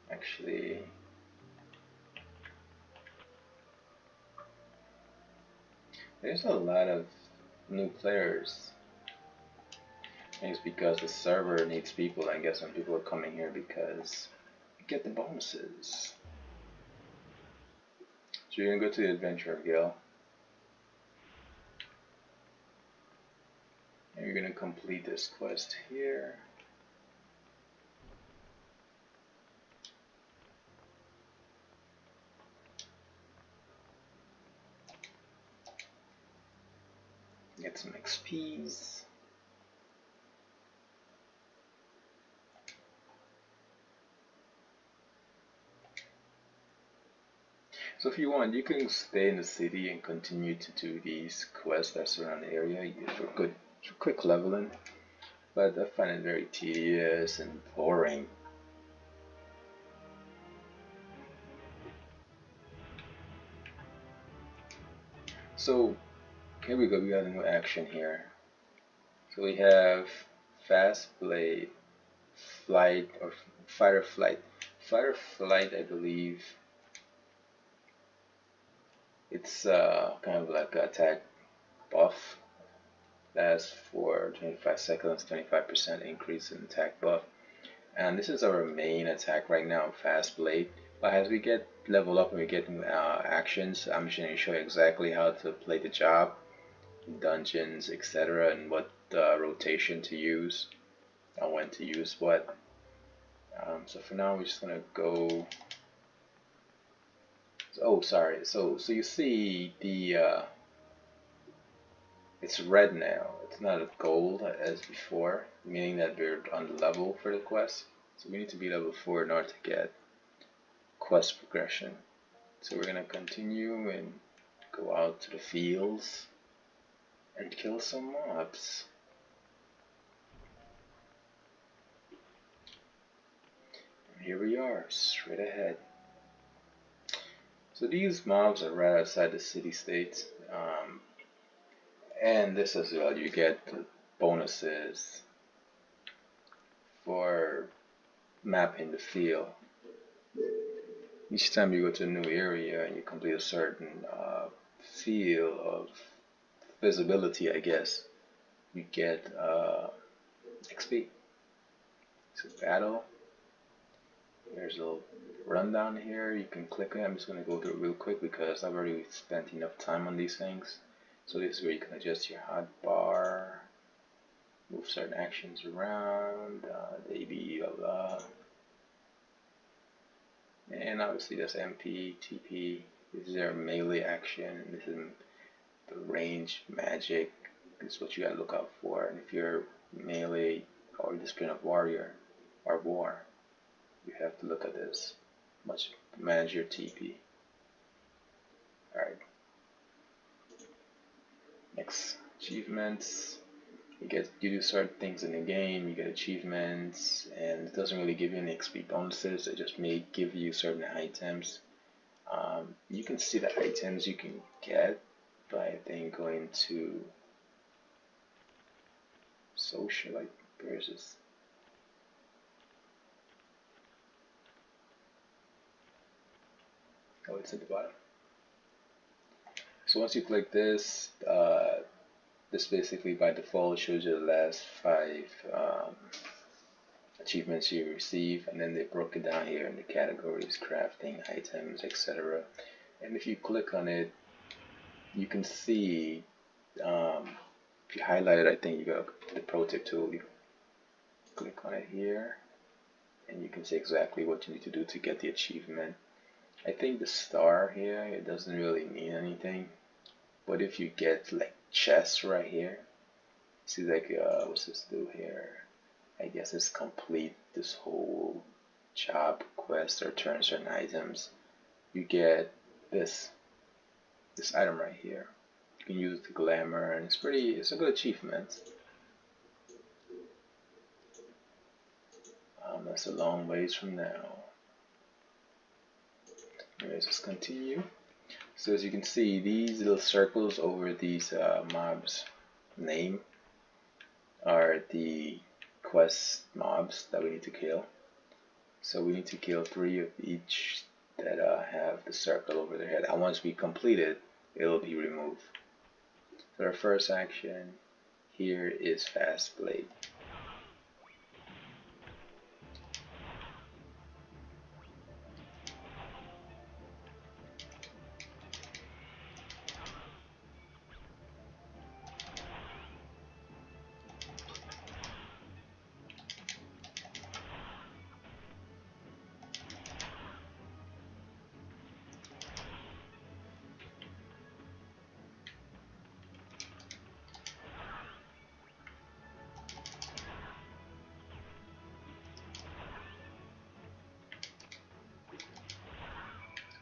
Speaker 1: Actually, there's a lot of new players. I think it's because the server needs people. I guess some people are coming here because you get the bonuses. So you're gonna go to the adventure guild, and you're gonna complete this quest here. Get some XPs. So if you want, you can stay in the city and continue to do these quests that surround the area for quick leveling. But I find it very tedious and boring. So here we go. We got a new action here. So we have fast blade, flight, or fight or flight. Fight or flight, I believe. It's kind of like an attack buff. Lasts for 25 seconds, 25% increase in attack buff. And this is our main attack right now, fast blade. But as we get level up and we get actions, I'm just going to show you exactly how to play the job, dungeons, etc., and what rotation to use and when to use what. So for now, we're just gonna go. Oh, sorry. So you see the it's red now. It's not a gold as before, meaning that we're on the level for the quest. So we need to be level 4 in order to get quest progression. So we're gonna continue and go out to the fields and kill some mobs. And here we are, straight ahead. So these mobs are right outside the city states. And this as well, you get bonuses for mapping the field. Each time you go to a new area and you complete a certain field of visibility, I guess, you get XP. So battle. There's a little rundown here. You can click it. I'm just going to go through it real quick because I've already spent enough time on these things. So this is where you can adjust your hotbar, move certain actions around, AB, blah blah. And obviously that's MP, TP. This is their melee action. This is the range magic. This is what you gotta look out for. And if you're melee or discipline of warrior or war, you have to look at this. Manage your TP. Alright. Next, achievements. You do certain things in the game, you get achievements, and it doesn't really give you any XP bonuses, it just may give you certain items. You can see the items you can get by then going to social, like, where is this? Oh, it's at the bottom. So once you click this, this basically by default shows you the last 5 achievements you receive, and then they broke it down here in the categories, crafting, items, etc. And if you click on it, you can see, if you highlight it, I think you got the pro tip tool. You click on it here, and you can see exactly what you need to do to get the achievement. I think the star here, it doesn't really mean anything, but if you get like chests right here, see like what's this do here? I guess it's complete this whole job quest or turn certain items. You get this. this item right here. You can use the glamour, and it's a good achievement. That's a long ways from now. Let's just continue. So as you can see, these little circles over these mobs' name are the quest mobs that we need to kill. So we need to kill 3 of each that have the circle over their head. And once we complete it, it'll be removed. So our first action here is Fast Blade.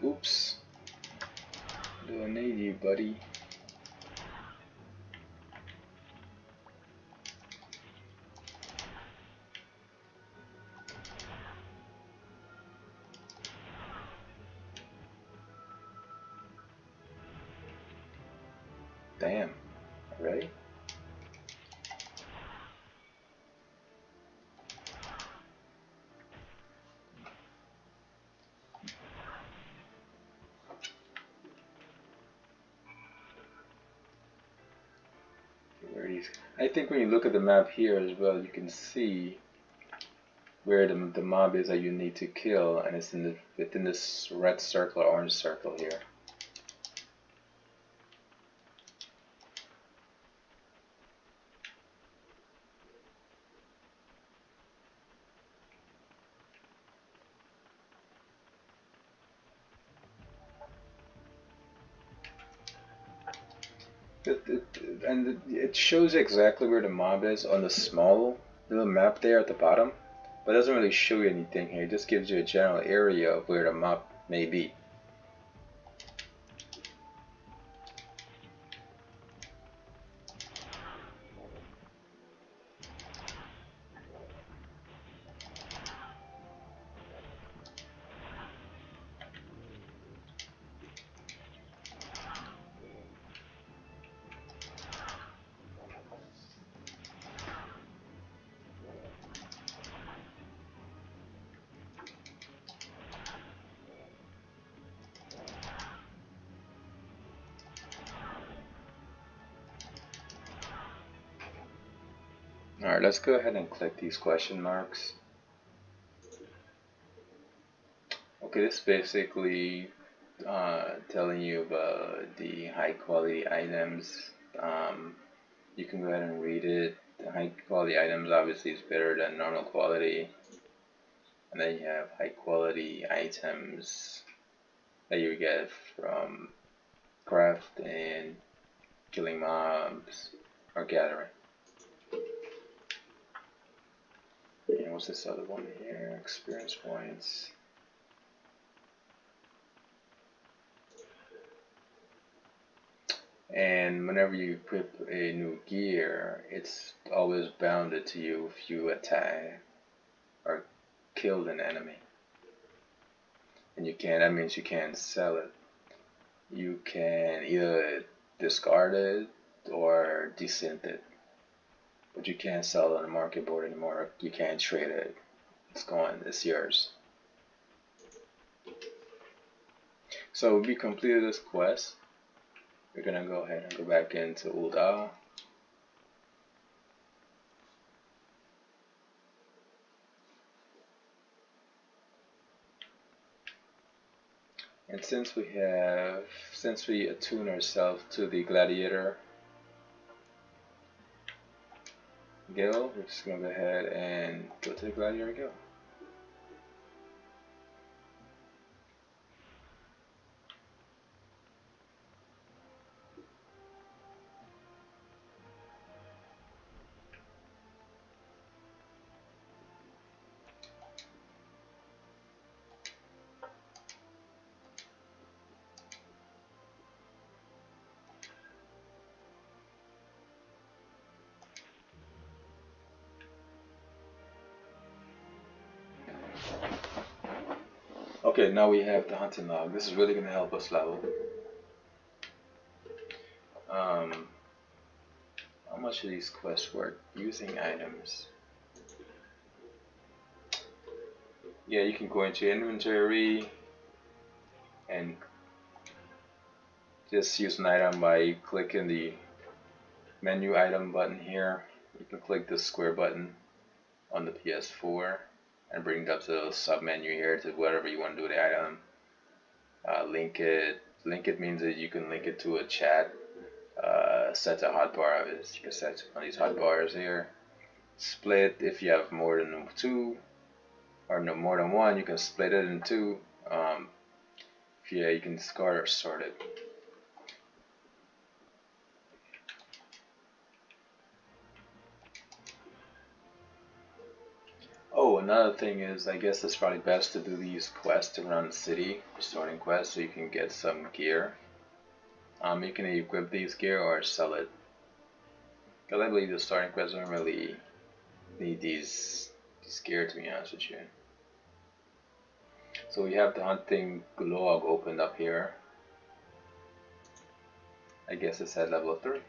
Speaker 1: Oops. Don't need you, buddy. Damn. Ready? I think when you look at the map here as well, you can see where the mob is that you need to kill, and it's within this red circle or orange circle here. It shows exactly where the mob is on the small little map there at the bottom, but it doesn't really show you anything here. It just gives you a general area of where the mob may be. Alright, let's go ahead and click these question marks. Okay, this is basically telling you about the high quality items. You can go ahead and read it. The high quality items obviously is better than normal quality. And then you have high quality items that you get from crafting, killing mobs, or gathering. And what's this other one here? Experience points. And whenever you equip a new gear, it's always bounded to you if you attack or killed an enemy. And that means you can't sell it. You can either discard it or desynth it. But you can't sell it on the market board anymore. You can't trade it. It's gone. It's yours. So we completed this quest. We're gonna go ahead and go back into Ul'dah. And since we attune ourselves to the gladiator guild, we're just gonna go ahead and go to the gladiator guild. Okay, now we have the hunting log. This is really going to help us level. Um, how much are these quests worth? Using items. Yeah, you can go into inventory and just use an item by clicking the menu item button here. You can click the square button on the PS4 and bring it up to the sub menu here to whatever you want to do with the item. Link it. Link it means that you can link it to a chat. Set a hotbar of it. You can set one of these hotbars here. Split if you have more than two or no more than one. You can split it in two. Yeah, you can sort it. Oh, another thing is, I guess it's probably best to do these quests around the city, starting quests, so you can get some gear. You can equip these gear or sell it. Because I believe the starting quests don't really need these gear, to be honest with you. So we have the hunting log opened up here. I guess it's at level 3.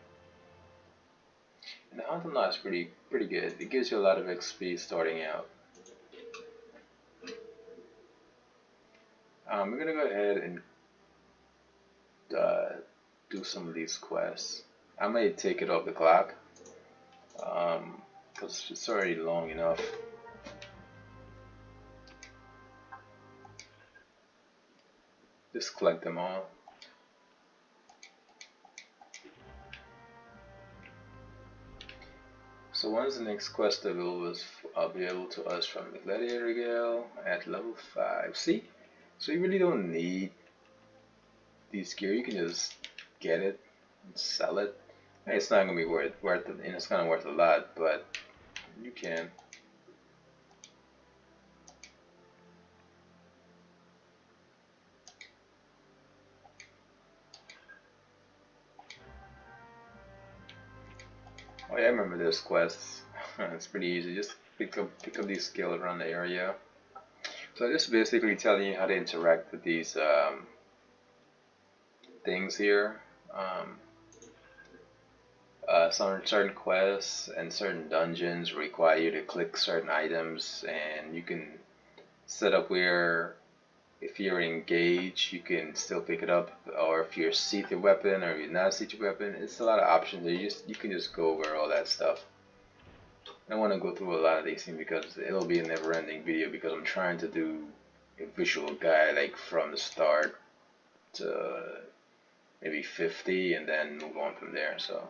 Speaker 1: And the hunting log is pretty good. It gives you a lot of XP starting out. We're gonna go ahead and do some of these quests. I may take it off the clock because it's already long enough. Just collect them all. So when's the next quest available to us from the Gladiator Guild at level 5? See? So you really don't need these gear. You can just get it and sell it. It's not gonna be worth it, and it's kind of worth a lot, but you can. Oh yeah, I remember this quest. It's pretty easy. Just pick up these skills around the area. So this is basically telling you how to interact with these things here. Some certain quests and certain dungeons require you to click certain items, and you can set up where if you're engaged, you can still pick it up, or if you're seated weapon or you're not seated weapon. It's a lot of options. You can just go over all that stuff. I don't want to go through a lot of these things because it'll be a never-ending video because I'm trying to do a visual guide like from the start to maybe 50 and then move on from there. So.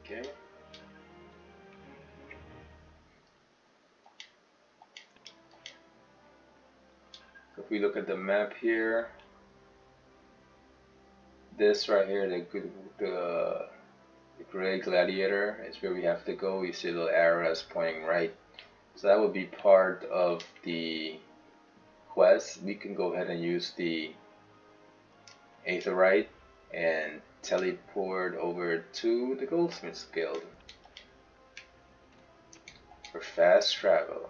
Speaker 1: Okay. So if we look at the map here, this right here, the gray gladiator is where we have to go. You see the little arrow that's pointing right. So that would be part of the quest. We can go ahead and use the aetherite and teleport over to the Goldsmith's Guild for fast travel.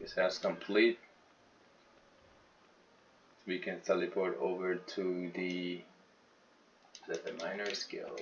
Speaker 1: This has complete. We can teleport over to the Miner's Guild.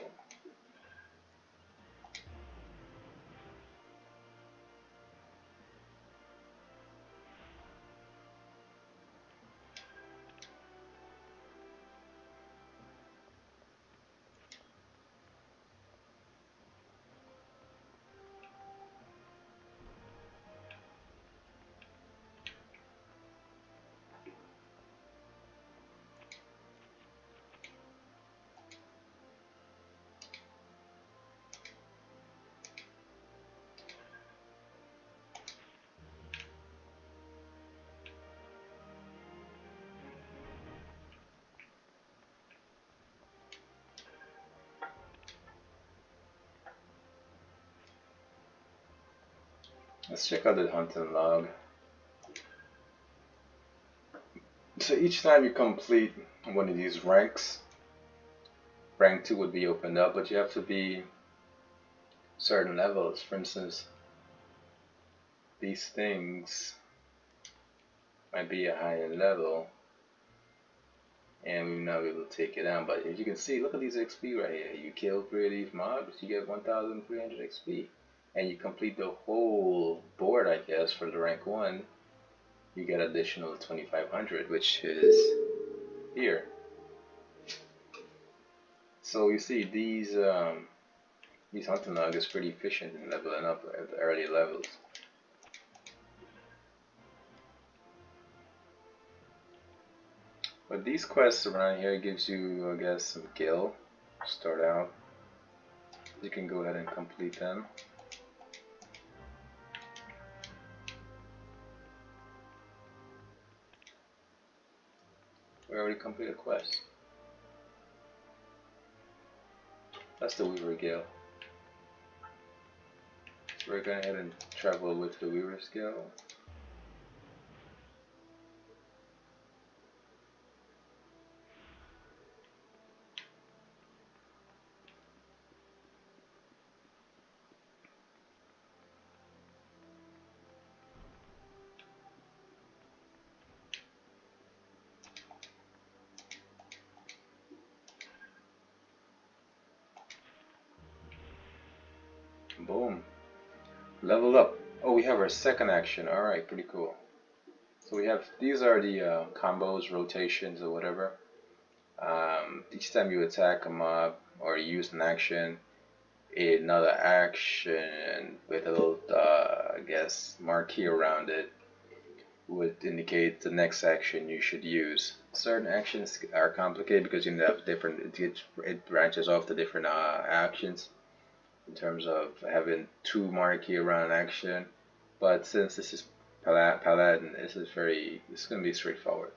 Speaker 1: Let's check out the hunting log. So each time you complete one of these ranks, rank 2 would be opened up, but you have to be certain levels. For instance, these things might be a higher level, and we now be able to take it down. But as you can see, look at these XP right here. You kill 3 of these mobs, you get 1,300 XP, and you complete the whole board, I guess, for the rank 1. You get additional 2,500, which is here. So you see, these hunting log is pretty efficient in leveling up at the early levels. But these quests around here gives you, I guess, some gil. Start out. You can go ahead and complete them. We already completed a quest. That's the Weaver Gil. So we're going ahead and travel with the Weaver's Gil. Boom. Leveled up. Oh, we have our second action. Alright, pretty cool. So we have, these are the combos, rotations, or whatever. Each time you attack a mob or use an action, another action with a little, I guess, marquee around it would indicate the next action you should use. Certain actions are complicated because you have different, it branches off to different actions in terms of having 2 marquee around action. But since this is Paladin, it's going to be straightforward.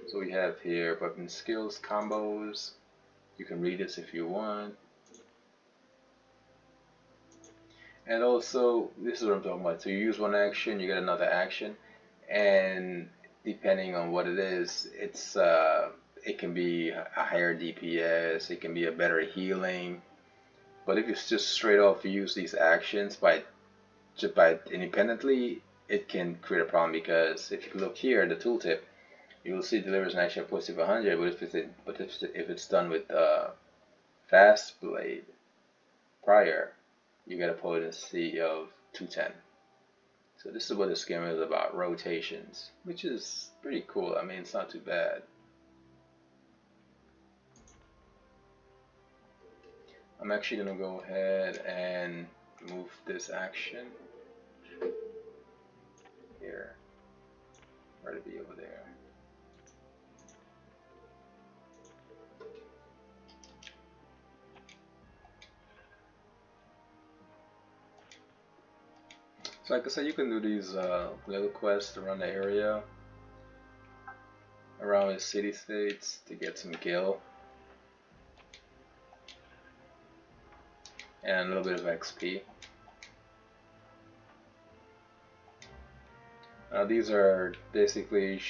Speaker 1: So we have here weapon skills, combos. You can read this if you want. And also, this is what I'm talking about. So you use one action, you get another action, and depending on what it is, it can be a higher DPS, it can be a better healing. But if you just straight off use these actions by independently, it can create a problem, because if you look here, the tooltip, you will see delivers an action positive 100, but if it's done with fast blade prior, you get a potency of 210. So this is what this game is about, rotations, which is pretty cool. I mean, it's not too bad. I'm actually gonna go ahead and move this action here, or to be over there. So like I said, you can do these little quests around the area, around the city-states, to get some gil and a little bit of XP. These are basically,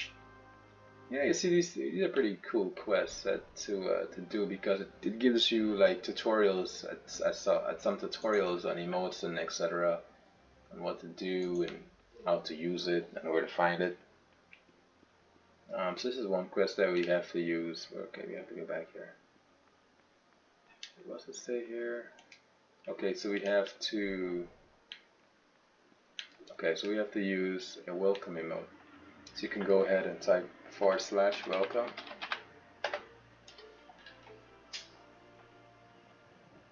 Speaker 1: yeah, you see, these are pretty cool quests to do, because it gives you like tutorials. I saw at some tutorials on emotes and etc. on what to do and how to use it and where to find it. So this is one quest that we have to use. Okay, we have to go back here. What's it say here? Okay, so we have to. Okay, so we have to use a welcome emote. So you can go ahead and type /welcome.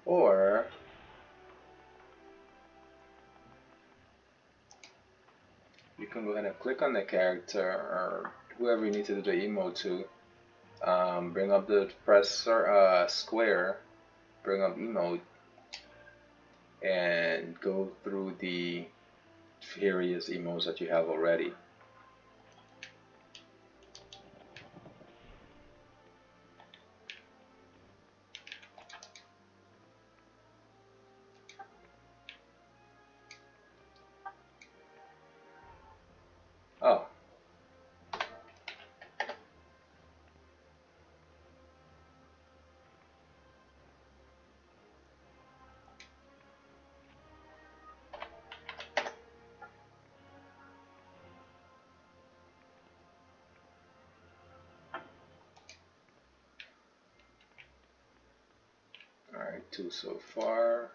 Speaker 1: Or you can go ahead and click on the character or whoever you need to do the emote to. Bring up the square, bring up emote, and go through the various emotes that you have already. 2.2 so far.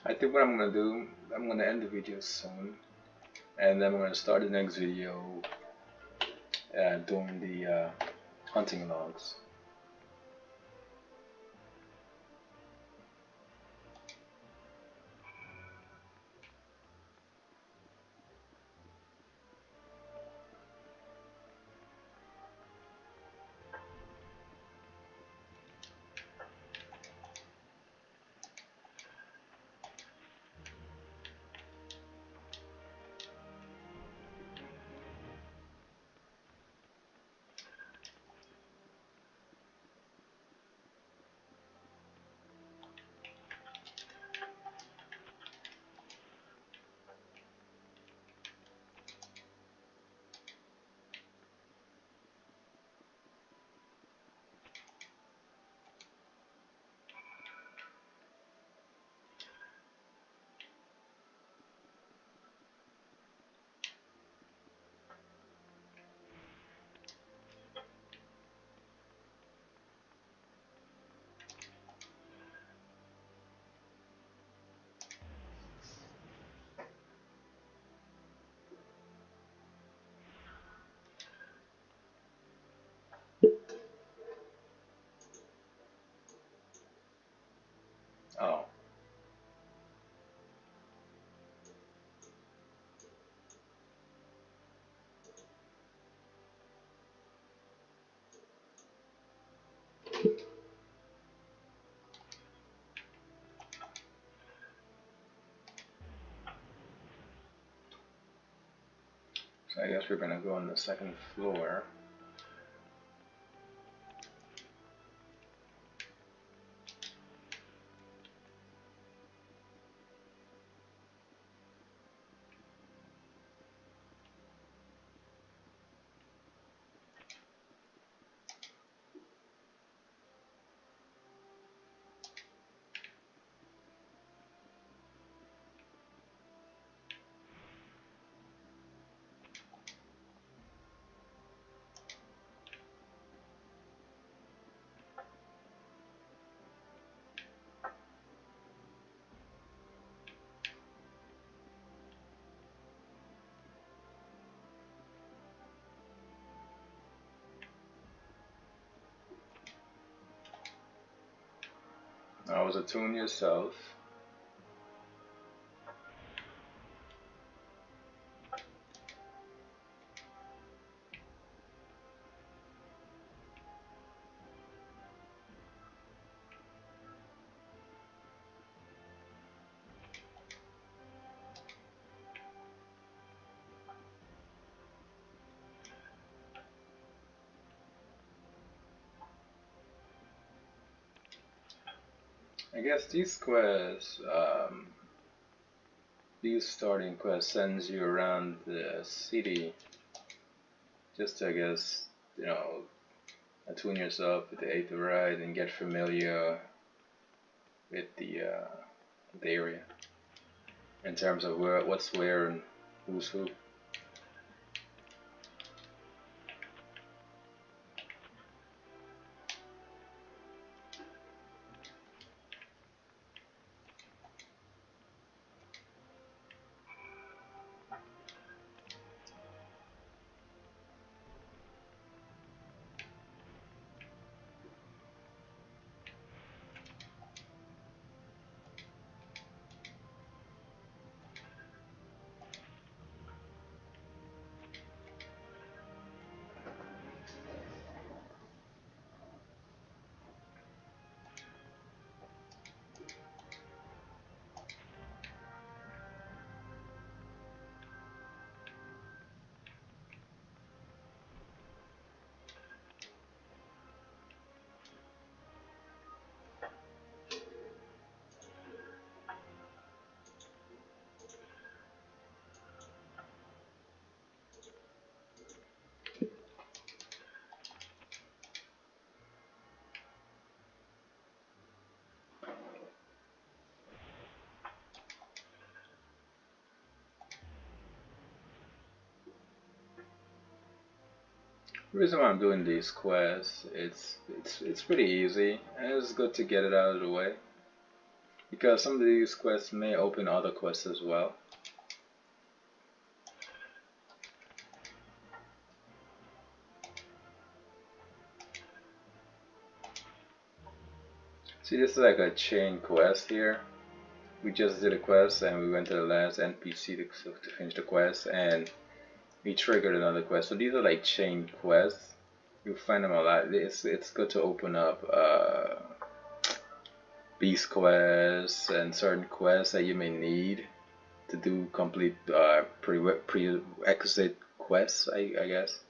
Speaker 1: I think what I'm gonna do, I'm gonna end the video soon, and then I'm gonna start the next video doing the hunting logs. Oh. So I guess we're gonna go on the second floor. I was attune yourself. I guess these quests, these starting quests sends you around the city just to, I guess, you know, attune yourself with the Aetherite and get familiar with the area in terms of what's where and who's who. The reason why I'm doing these quests, it's pretty easy, and it's good to get it out of the way because some of these quests may open other quests as well. See, this is like a chain quest here. We just did a quest and we went to the last NPC to finish the quest, and we triggered another quest. So these are like chain quests. You'll find them a lot. It's good to open up beast quests and certain quests that you may need to do complete prerequisite quests, I guess,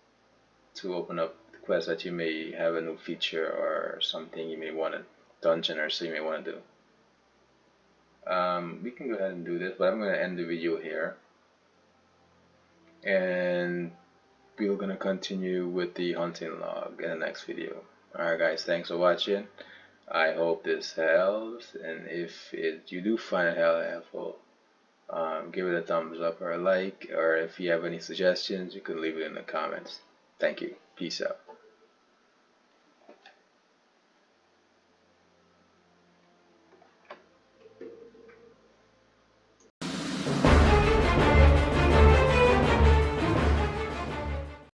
Speaker 1: to open up quests that you may have a new feature or something you may want a dungeon or so you may want to do. We can go ahead and do this, but I'm going to end the video here, and we're going to continue with the hunting log in the next video. Alright guys, thanks for watching. I hope this helps, and if you do find it helpful, give it a thumbs up or a like, or if you have any suggestions, you can leave it in the comments. Thank you. Peace out.